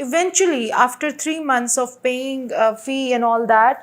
Eventually after 3 months of paying fee and all that,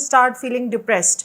start feeling depressed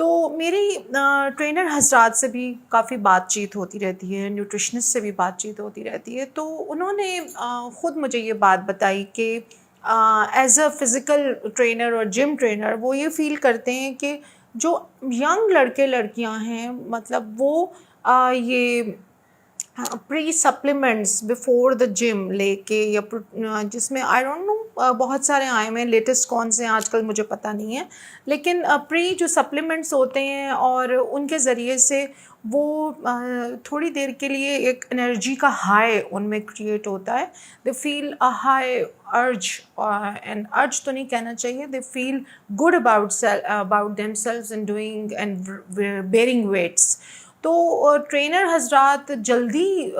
تو میری trainer حضرات سے بھی کافی بات چیت ہوتی رہتی ہے، نیوٹریشنسٹ سے بھی بات چیت ہوتی رہتی ہے، تو انہوں نے خود مجھے یہ بات بتائی کہ ایز اے فزیکل ٹرینر اور جم ٹرینر وہ یہ فیل کرتے ہیں کہ جو ینگ لڑکے لڑکیاں ہیں، مطلب وہ یہ پری سپلیمنٹس بیفور دا جم لے کے، یا جس میں آئی ڈونٹ نو بہت سارے آئے ہوئے ہیں، لیٹسٹ کون سے ہیں آج کل مجھے پتہ نہیں ہے، لیکن پری جو سپلیمنٹس ہوتے ہیں اور ان کے ذریعے سے وہ تھوڑی دیر کے لیے ایک انرجی کا ہائی ان میں کریٹ ہوتا ہے. دے فیل اے ہائی ارج، اینڈ ارج تو نہیں کہنا چاہیے، they feel good about themselves and doing and bearing weights. تو ٹرینر حضرات جلدی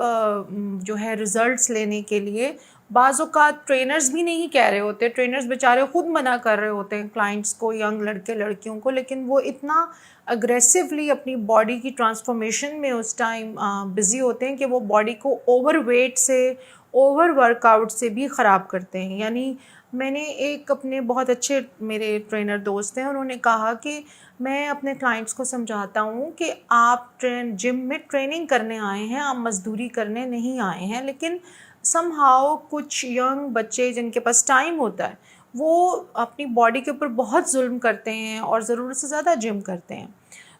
جو ہے رزلٹس لینے کے لیے بعض اوقات ٹرینرز بھی نہیں کہہ رہے ہوتے، ٹرینرز بیچارے خود منع کر رہے ہوتے ہیں کلائنٹس کو، ینگ لڑکے لڑکیوں کو، لیکن وہ اتنا اگریسولی اپنی باڈی کی ٹرانسفارمیشن میں اس ٹائم بزی ہوتے ہیں کہ وہ باڈی کو اوور ویٹ سے، اوور ورک آؤٹ سے بھی خراب کرتے ہیں. یعنی میں نے ایک اپنے بہت اچھے میرے ٹرینر دوست ہیں، انہوں نے کہا کہ میں اپنے کلائنٹس کو سمجھاتا ہوں کہ آپ جم میں ٹریننگ کرنے آئے ہیں، آپ مزدوری کرنے نہیں آئے ہیں، لیکن سم ہاؤ کچھ ینگ بچے جن کے پاس ٹائم ہوتا ہے وہ اپنی باڈی کے اوپر بہت ظلم کرتے ہیں اور ضرورت سے زیادہ جم کرتے ہیں.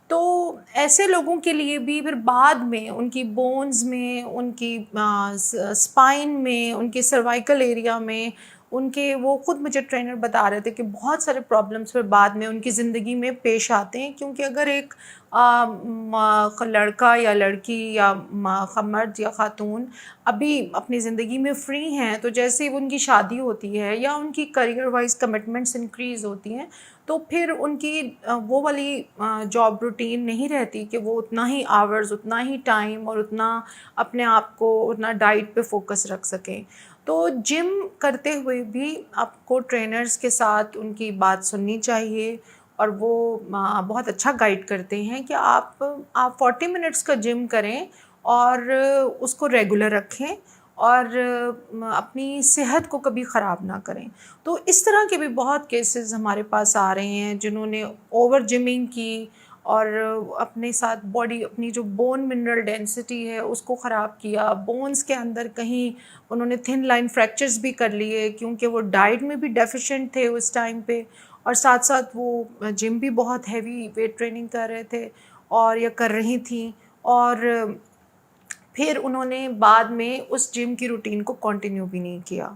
تو ایسے لوگوں کے لیے بھی پھر بعد میں ان کی بونز میں، ان کی اسپائن میں، ان کے سروائکل ایریا میں، ان کے وہ خود مجھے ٹرینر بتا رہے تھے کہ بہت سارے پرابلمس پھر بعد میں ان کی زندگی میں پیش آتے ہیں. کیونکہ اگر ایک لڑکا یا لڑکی یا مرد یا خاتون ابھی اپنی زندگی میں فری ہیں، تو جیسے ان کی شادی ہوتی ہے یا ان کی کریئر وائز کمٹمنٹس انکریز ہوتی ہیں، تو پھر ان کی وہ والی جاب روٹین نہیں رہتی کہ وہ اتنا ہی آورز، اتنا ہی ٹائم اور اتنا اپنے آپ کو اتنا ڈائٹ پہ فوکس رکھ سکیں. تو جم کرتے ہوئے بھی آپ کو ٹرینرز کے ساتھ ان کی بات سننی چاہیے، اور وہ بہت اچھا گائیڈ کرتے ہیں کہ آپ 40 منٹس کا جم کریں اور اس کو ریگولر رکھیں اور اپنی صحت کو کبھی خراب نہ کریں. تو اس طرح کے بھی بہت کیسز ہمارے پاس آ رہے ہیں جنہوں نے اوور جمنگ کی اور اپنے ساتھ باڈی، اپنی جو بون منرل ڈینسٹی ہے اس کو خراب کیا، بونز کے اندر کہیں انہوں نے تھن لائن فریکچرز بھی کر لیے کیونکہ وہ ڈائٹ میں بھی ڈیفیشینٹ تھے اس ٹائم پہ، اور ساتھ ساتھ وہ جم بھی بہت ہیوی ویٹ ٹریننگ کر رہے تھے اور یا کر رہی تھیں، اور پھر انہوں نے بعد میں اس جم کی روٹین کو کنٹینیو بھی نہیں کیا.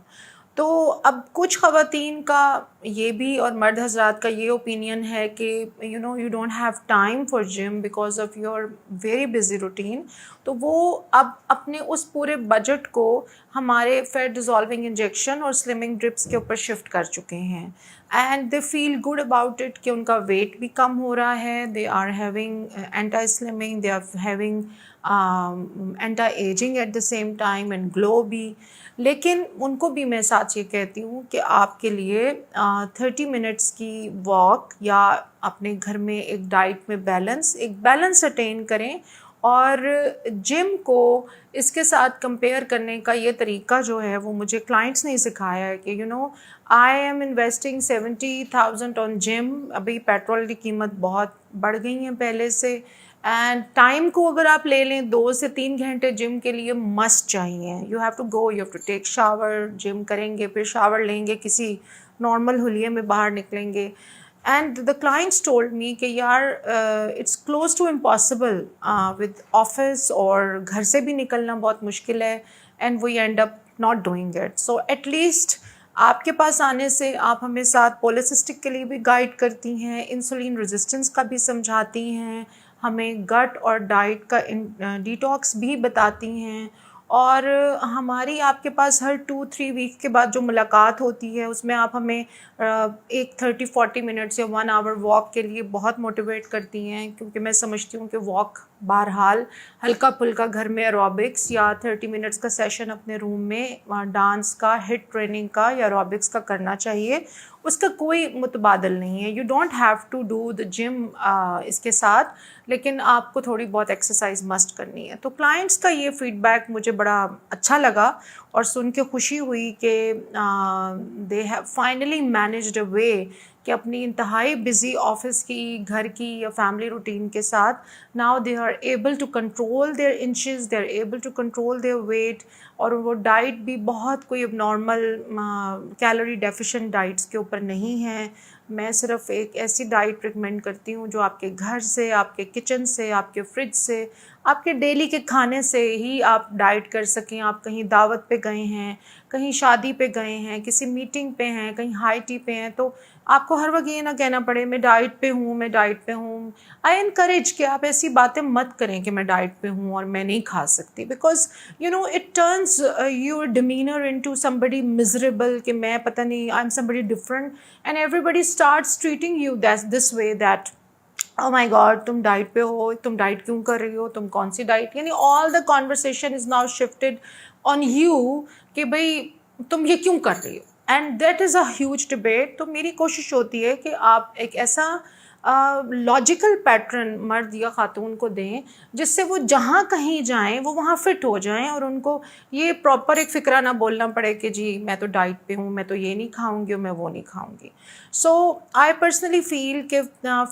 تو اب کچھ خواتین کا یہ بھی اور مرد حضرات کا یہ اوپینین ہے کہ you don't have time for gym because of your very busy routine. تو وہ اب اپنے اس پورے بجٹ کو ہمارے فیٹ ڈیزالونگ انجیکشن اور سلمنگ ڈرپس کے اوپر شفٹ کر چکے ہیں، and they feel good about it کہ ان کا ویٹ بھی کم ہو رہا ہے، they are having anti slimming, they are having anti ageing at the same time and glow بھی. لیکن ان کو بھی میں ساتھ یہ کہتی ہوں کہ آپ کے لیے 30 منٹس کی واک یا اپنے گھر میں ایک ڈائٹ میں ایک بیلنس اٹین کریں، اور جم کو اس کے ساتھ کمپیئر کرنے کا یہ طریقہ جو ہے وہ مجھے کلائنٹس نے سکھایا ہے کہ آئی ایم انویسٹنگ 70,000 آن جم. ابھی پیٹرول کی قیمت بہت بڑھ گئی ہیں پہلے سے، اینڈ ٹائم کو اگر آپ لے لیں 2 سے 3 گھنٹے جم کے لیے مسٹ چاہیے. You have to go, you have to take shower, gym کریں گے، پھر شاور لیں گے، کسی نارمل حلیے میں باہر نکلیں گے. And the clients told me کہ یار it's close to impossible with office, اور گھر سے بھی نکلنا بہت مشکل ہے، and we end up not doing it. So at least آپ کے پاس آنے سے آپ ہمیں ساتھ پولیسسٹک کے لیے بھی گائیڈ کرتی ہیں، انسولین ریزسٹنس کا بھی سمجھاتی ہیں، ہمیں گٹ اور ڈائٹ کا ڈیٹاکس بھی بتاتی ہیں، اور ہماری آپ کے پاس ہر 2-3 ویک کے بعد جو ملاقات ہوتی ہے اس میں آپ ہمیں ایک 30-40 منٹس یا 1 آور واک کے لیے بہت موٹیویٹ کرتی ہیں. کیونکہ میں سمجھتی ہوں کہ واک بہرحال ہلکا پھلکا گھر میں ایروبکس یا 30 منٹس کا سیشن اپنے روم میں ڈانس کا، ہٹ ٹریننگ کا یا ایروبکس کا کرنا چاہیے. اس کا کوئی متبادل نہیں ہے. You don't have to do the gym اس کے ساتھ، لیکن آپ کو تھوڑی بہت ایکسرسائز مسٹ کرنی ہے. تو کلائنٹس کا یہ فیڈ بیک مجھے بڑا اچھا لگا، اور سن کے خوشی ہوئی کہ دے ہیو فائنلی مینیجڈ اے وے کہ اپنی انتہائی بزی آفس کی، گھر کی یا فیملی روٹین کے ساتھ now they are able to control their inches, they are able to control their weight, اور وہ ڈائٹ بھی بہت کوئی اب نارمل کیلوری ڈیفیشنٹ ڈائٹس کے اوپر نہیں ہے. میں صرف ایک ایسی ڈائٹ ریکمینڈ کرتی ہوں جو آپ کے گھر سے، آپ کے کچن سے، آپ کے فریج سے، آپ کے ڈیلی کے کھانے سے ہی آپ ڈائٹ کر سکیں. آپ کہیں دعوت پہ گئے ہیں، کہیں شادی پہ گئے ہیں، کسی میٹنگ پہ ہیں، کہیں ہائی ٹی پہ ہیں، تو آپ کو ہر وقت یہ نہ کہنا پڑے میں ڈائٹ پہ ہوں، میں ڈائٹ پہ ہوں. آئی انکریج کہ آپ ایسی باتیں مت کریں کہ میں ڈائٹ پہ ہوں اور میں نہیں کھا سکتی، because it turns your demeanour into somebody miserable کہ میں پتہ نہیں I am somebody different and everybody starts treating you this way that oh my god تم ڈائٹ پہ ہو، تم ڈائٹ کیوں کر رہی ہو، تم کون سی ڈائٹ، یعنی all the conversation is now shifted on you کہ بھئی تم یہ کیوں کر رہی ہو. And that is a huge debate. تو میری کوشش ہوتی ہے کہ آپ ایک ایسا لاجیکل پیٹرن مرد یا خاتون کو دیں جس سے وہ جہاں کہیں جائیں وہ وہاں فٹ ہو جائیں، اور ان کو یہ پراپر ایک فکرہ نہ بولنا پڑے کہ جی میں تو ڈائٹ پہ ہوں، میں تو یہ نہیں کھاؤں گی اور میں وہ نہیں کھاؤں گی. سو آئی پرسنلی فیل کہ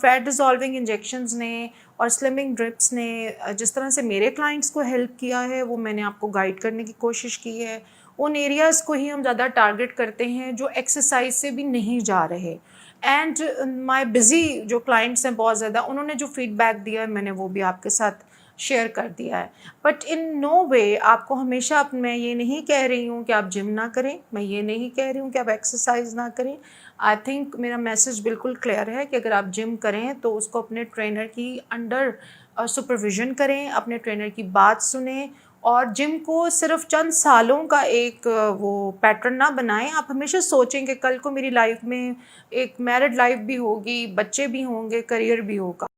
فیٹ ڈیزالونگ انجیکشنز نے اور سلمنگ ڈرپس نے جس طرح سے میرے کلائنٹس کو ہیلپ کیا ہے وہ میں نے آپ کو گائیڈ کرنے کی کوشش کی ہے. ان ایریاز کو ہی ہم زیادہ ٹارگٹ کرتے ہیں جو ایکسرسائز سے بھی نہیں جا رہے. اینڈ مائی بزی جو کلائنٹس ہیں بہت زیادہ، انہوں نے جو فیڈ بیک دیا ہے میں نے وہ بھی آپ کے ساتھ شیئر کر دیا ہے. بٹ ان نو وے آپ کو ہمیشہ میں یہ نہیں کہہ رہی ہوں کہ آپ جم نہ کریں، میں یہ نہیں کہہ رہی ہوں کہ آپ ایکسرسائز نہ کریں. آئی تھنک میرا میسج بالکل کلیئر ہے کہ اگر آپ جم کریں تو اس کو اپنے ٹرینر کی انڈر سپرویژن کریں، اپنے ٹرینر کی بات سنیں، اور جم کو صرف چند سالوں کا ایک وہ پیٹرن نہ بنائیں. آپ ہمیشہ سوچیں کہ کل کو میری لائف میں ایک میرڈ لائف بھی ہوگی، بچے بھی ہوں گے، کریئر بھی ہوگا.